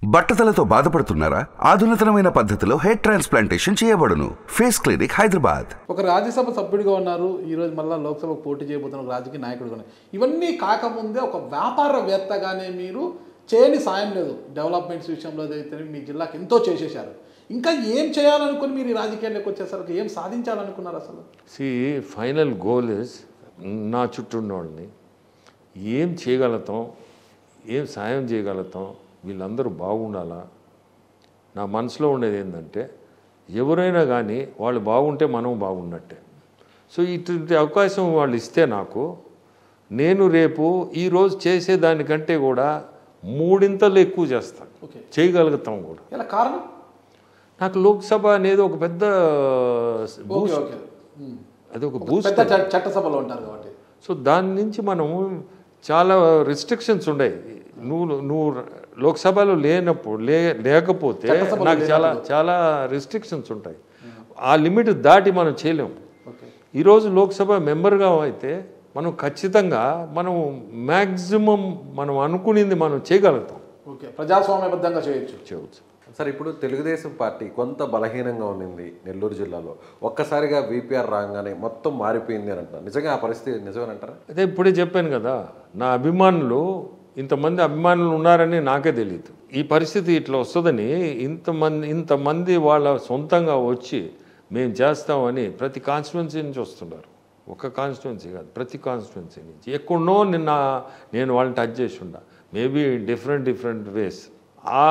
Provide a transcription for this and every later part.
బట్టతలతో బాధపడుతున్నారా? ఆధునితనమైన పద్ధతిలో hair transplantation చేయబడును. Face clinic, Hyderabad. ఒక రాజ్యసభ సభ్యుడిగా ఉన్నారు, ఈరోజు మళ్ళీ లోక్సభకు పోటీ చేయబోతున్న రాజకీయ నాయకుడిగా ఉన్నారు. ఇవన్నీ కాకముందే ఒక వ్యాపారవేత్తగానే మీరు చేయని సాయం లేదు. డెవలప్మెంట్స్ విషయంలో అయితే మీ జిల్లాకి ఎంతో చేసేశారు. ఇంకా ఏం చేయాలనుకుని మీరు ఈ రాజకీయాల్లోకి వచ్చేసరికి ఏం సాధించాలనుకున్నారు అసలు? ఫైనల్ గోల్ ఇస్ నా చుట్టూ ఉన్న వాళ్ళని ఏం చేయగలుగుతాం, ఏం సాయం చేయగలుగుతాం, వీళ్ళందరూ బాగుండాలా. నా మనసులో ఉండేది ఏంటంటే ఎవరైనా కానీ వాళ్ళు బాగుంటే మనం బాగున్నట్టే. సో ఇటువంటి అవకాశం వాళ్ళు ఇస్తే నాకు, నేను రేపు ఈరోజు చేసేదానికంటే కూడా మూడింతలు ఎక్కువ చేస్తాను, చేయగలుగుతాం కూడా. ఇలా కారణం నాకు లోక్సభ అనేది ఒక పెద్ద అది ఒక బూస్ట్, చట్టసభలో ఉంటారు కాబట్టి. సో దాని నుంచి మనం చాలా రిస్ట్రిక్షన్స్ ఉన్నాయి. నువ్వు లోక్సభలో లేకపోతే నాకు చాలా రిస్ట్రిక్షన్స్ ఉంటాయి. ఆ లిమిట్ దాటి మనం చేయలేము. ఈరోజు లోక్సభ మెంబర్గా అయితే మనం ఖచ్చితంగా మనం మ్యాక్సిమం మనం అనుకునేది మనం చేయగలుగుతాం. ప్రజాస్వామ్యబద్ధంగా చేయొచ్చు. సార్, ఇప్పుడు తెలుగుదేశం పార్టీ కొంత బలహీనంగా ఉన్నింది నెల్లూరు జిల్లాలో. ఒక్కసారిగా వీపీఆర్ రాగానే మొత్తం మారిపోయింది అని అంటారు. నిజంగా ఆ పరిస్థితి నిజమేనంటారా? అదే ఇప్పుడే చెప్పాను కదా, నా అభిమానులు ఇంతమంది అభిమానులు ఉన్నారని నాకే తెలియదు. ఈ పరిస్థితి ఇట్లా వస్తుందని ఇంతమంది వాళ్ళ సొంతంగా వచ్చి మేము చేస్తామని ప్రతి కాన్స్టిట్యున్సీ నుంచి వస్తున్నారు. ఒక కాన్స్టిట్యున్సీ కాదు, ప్రతి కాన్స్టిట్యున్సీ నుంచి. ఎక్కడో నేను వాళ్ళని టచ్ చేసి ఉండా, మేబీ డిఫరెంట్ వేస్. ఆ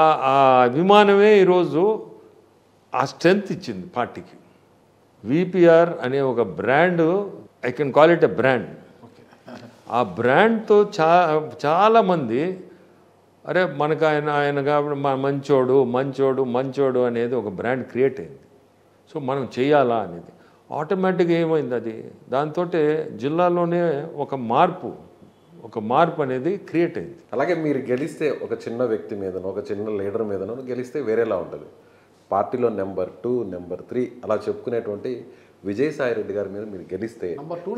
అభిమానమే ఈరోజు ఆ స్ట్రెంగ్త్ ఇచ్చింది పార్టీకి. విపిఆర్ అనే ఒక brand, I can call it a brand. ఆ బ్రాండ్తో చాలామంది అరే మనకు ఆయన కాబట్టి మంచోడు అనేది ఒక బ్రాండ్ క్రియేట్ అయింది. సో మనం చేయాలా అనేది ఆటోమేటిక్గా ఏమైంది, అది దాంతో జిల్లాలోనే ఒక మార్పు అనేది క్రియేట్ అయింది. అలాగే మీరు గెలిస్తే ఒక చిన్న వ్యక్తి మీదనో, ఒక చిన్న లీడర్ మీదనో గెలిస్తే వేరేలా ఉంటుంది. పార్టీలో నెంబర్ 2, నెంబర్ 3 అలా చెప్పుకునేటువంటి విజయసాయిరెడ్డి గారి మీద మీరు గెలిస్తే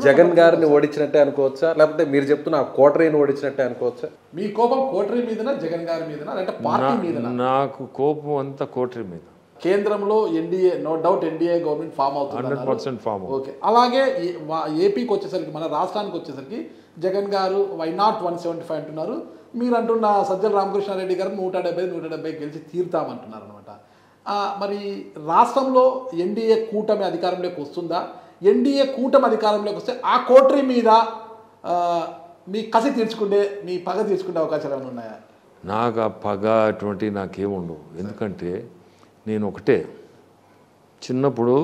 జగన్ గారిని ఓడించినట్టే అనుకోవచ్చా, లేకపోతే మీరు చెప్తున్న ఆ కోటరీని ఓడించినట్టే అనుకోవచ్చా? మీ కోపం కోటరీ మీదనా, జగన్ గారి మీదనా, అంటే పార్టీ మీదనా? నాకు కోపం అంతా కోటరీ మీద. కేంద్రంలో NDA, no doubt NDA government form అవుతుంది, 100% ఫామ్. ఓకే. అలాగే ఏపీకి వచ్చేసరికి, మన రాష్ట్రానికి వచ్చేసరికి జగన్ గారు వై నాట్ 175 అంటున్నారు. మీరు అంటున్న సజ్జల రామకృష్ణారెడ్డి గారు 170 గెలిచి తీరుతామంటున్నారు అనమాట. మరి రాష్ట్రంలో ఎన్డీఏ కూటమి అధికారంలోకి వస్తుందా? ఎన్డీఏ కూటమి అధికారంలోకి వస్తే ఆ కోటరీ మీద మీ కసి తీర్చుకుంటే, మీ పగ తీర్చుకునే అవకాశాలు ఏమైనా ఉన్నాయా? నాకు ఆ పగ అటువంటి నాకేముండవు. ఎందుకంటే నేను ఒకటే, చిన్నప్పుడు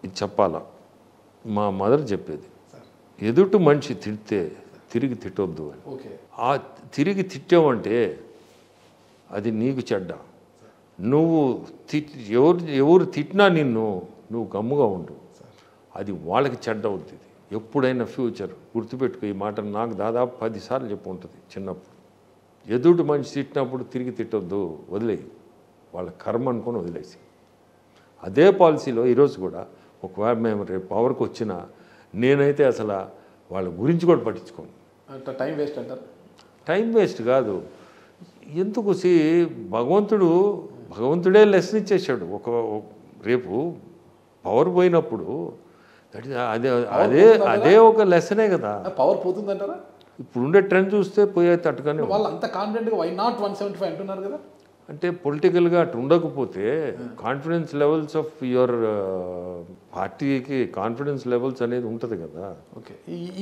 ఇది చెప్పాలా, మా మదర్ చెప్పేది, ఎదుటి మనిషి తిడితే తిరిగి తిట్టొద్దు అని. ఆ తిరిగి తిట్టావంటే అది నీకు చెడ్డ. నువ్వు ఎవరు తిట్టినా నువ్వు గమ్ముగా ఉండు, అది వాళ్ళకి చెడ్డ అవుతుంది. ఎప్పుడైనా ఫ్యూచర్ గుర్తుపెట్టుకో ఈ మాట. నాకు దాదాపు 10 సార్లు చెప్పు ఉంటుంది చిన్నప్పుడు. ఎదుటి మనిషి తిట్టినప్పుడు తిరిగి తిట్టొద్దు, వదిలేయి, వాళ్ళ కర్మ అనుకొని వదిలేసి. అదే పాలసీలో ఈరోజు కూడా ఒకవేళ మేము రేపు పవర్కి వచ్చినా నేనైతే అసలు వాళ్ళ గురించి కూడా పట్టించుకోను. టైం వేస్ట్ అంటారు? టైం వేస్ట్ కాదు. ఎందుకు భగవంతుడే లెసన్ ఇచ్చేసాడు. రేపు పవర్ పోయినప్పుడు అదే ఒక లెసనే కదా. పవర్ పోతుందంటారా? ఇప్పుడుండే ట్రెండ్ చూస్తే పోయే తట్టుగానే. వాళ్ళు అంత కాన్ఫిడెంట్గా వై నాట్ 175 అంటున్నారు కదా. అంటే పొలిటికల్గా అటు ఉండకపోతే కాన్ఫిడెన్స్ లెవెల్స్ ఆఫ్ యువర్ పార్టీకి కాన్ఫిడెన్స్ లెవెల్స్ అనేది ఉంటుంది కదా. ఓకే.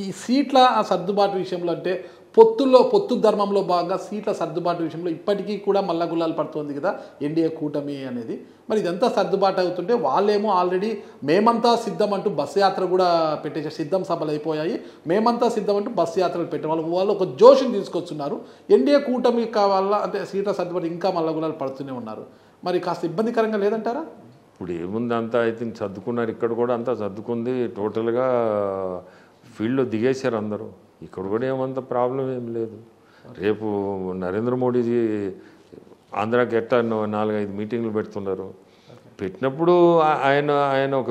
ఈ సీట్ల సర్దుబాటు విషయంలో, అంటే పొత్తు ధర్మంలో భాగంగా సీట్ల సర్దుబాటు విషయంలో ఇప్పటికీ కూడా మల్లగుల్లాలు పడుతుంది కదా ఎన్డీఏ కూటమి అనేది. మరి ఇదంతా సర్దుబాటు అవుతుంటే వాళ్ళేమో ఆల్రెడీ మేమంతా సిద్ధం అంటూ బస్సు యాత్ర కూడా పెట్టేసారు. సిద్ధం సభలు అయిపోయాయి, మేమంతా సిద్ధం అంటూ బస్సు యాత్రలు పెట్టే వాళ్ళు ఒక జోషుని తీసుకొస్తున్నారు. ఎన్డీఏ కూటమి కావాలా అంటే సీట్ల సర్దుబాటు ఇంకా మల్లగుల్లాలు పడుతూనే ఉన్నారు. మరి కాస్త ఇబ్బందికరంగా లేదంటారా? ఇప్పుడు ఏముంది, అంతా అయితే సర్దుకున్నారు. ఇక్కడ కూడా అంతా సర్దుకుంది, టోటల్గా ఫీల్డ్లో దిగేశారు అందరూ. ఇక్కడ కూడా ఏమంత ప్రాబ్లం ఏం లేదు. రేపు నరేంద్ర మోడీజీ ఆంధ్రాకి ఎట్టా 4-5 మీటింగ్లు పెడుతున్నారు. పెట్టినప్పుడు ఆయన ఒక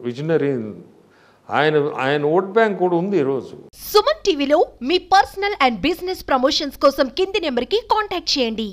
విజనరీ. ఆయన ఓట్ బ్యాంక్ కూడా ఉంది ఈరోజు. సుమన్ టీవీలో మీ పర్సనల్ అండ్ బిజినెస్ ప్రమోషన్స్ కోసం కింది నెంబర్కి కాంటాక్ట్ చేయండి.